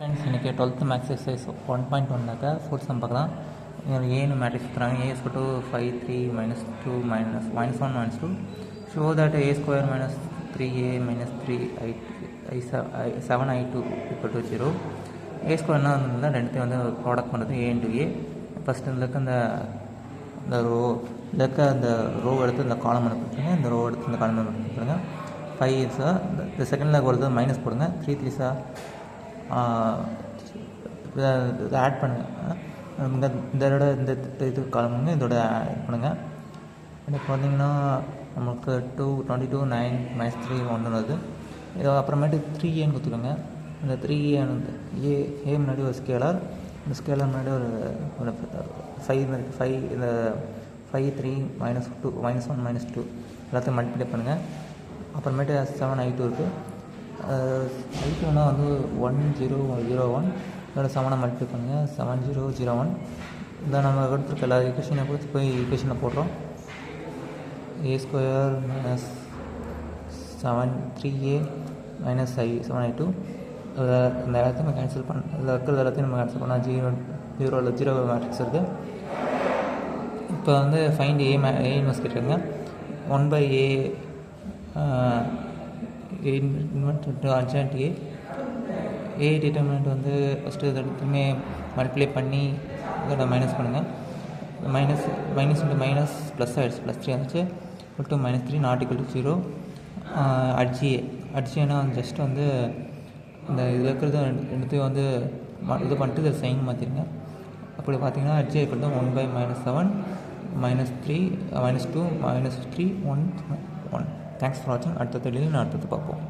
Friends இன்றைக்கி 12th maths exercise 1.1னாக்கா fourth sum பார்க்கலாம். இதில் ஏன்னு மேட்ரிக்ஸ் கொடுக்குறாங்க. A is two 5 3 -2 -1 -2 show that A square -3a -3 7 i2 = 0. A ஸ்கொயர்னா வந்து ரெண்டுத்தையும் வந்து ப்ராடக்ட் பண்ணுறது ஏ இன்ட்டு ஏ. ஃபஸ்ட்டு இதில் இருக்க இந்த ரோ இதில் இருக்க அந்த ரோ எடுத்து இந்த காலம் கொடுத்துருங்க. இந்த ரோ எடுத்து இந்த காலம் கொடுத்துருங்க. 5 சார் இந்த செகண்டில் வருது மைனஸ் போடுங்க. 3 3 சார் இதை ஆட் பண்ணுங்கள். இதோட இந்த இது காலமுங்க இதோட ஆட் பண்ணுங்கள். இப்போ பார்த்தீங்கன்னா நமக்கு 22 9 -3 1 வருது. இதோ அப்புறமேட்டு 3ஏன்னு கொடுத்துருங்க. இந்த 3ஏ வந்து ஏ முன்னாடி ஒரு ஸ்கேலர், இந்த ஸ்கேலர் முன்னாடி ஒரு 5 இந்த 5 3 -2 -1 -2 எல்லாத்தையும் மல்டிப்ளை பண்ணுங்கள். அப்புறமேட்டு 7 i2 இருக்குது. i2னா வந்து 1001 இதோட 7 மல்டிப்ளை பண்ணுங்கள். 7001 இதை நம்ம கொடுத்துருக்க எல்லா ஈக்குவேஷனை கொடுத்து போய் ஈக்குவேஷனை போடுறோம். a ஸ்கொயர் -7 3a -7 i2 இந்த எல்லாத்தையும் கேன்சல் இதில் இருக்கிறது எல்லாத்தையும் நம்ம கேன்சல் பண்ணால் 0 மேட்ரிக்ஸ் இருக்குது. இப்போ வந்து ஃபைண்ட் ஏ இன்வெர்ஸ் கேட்டிருங்க. 1/a அட்ஜாயின்ட் ஏ டிட்டர்மினன்ட் வந்து ஃபஸ்ட்டு இது எடுத்துமே மல்டிப்ளை பண்ணி இதோட மைனஸ் பண்ணுங்கள். மைனஸ் இன்ட்டு மைனஸ் ப்ளஸ் ஆகிடுச்சு. +3 ஆகிடுச்சு. = -3 ≠ 0. அட்ஜிஏனா ஜஸ்ட் வந்து இந்த இதில் இருக்கிறது ரெண்டுத்தையும் வந்து இது பண்ணிட்டு இதை சைன் மாற்றிடுங்க. அப்படி பார்த்தீங்கன்னா அட்ஜிஏ = 1/-7 -3 -2 -3 1 1. தேங்க்ஸ் ஃபார் வாட்சிங். அடுத்த தெளிவில் நான் அடுத்தது பார்ப்போம்.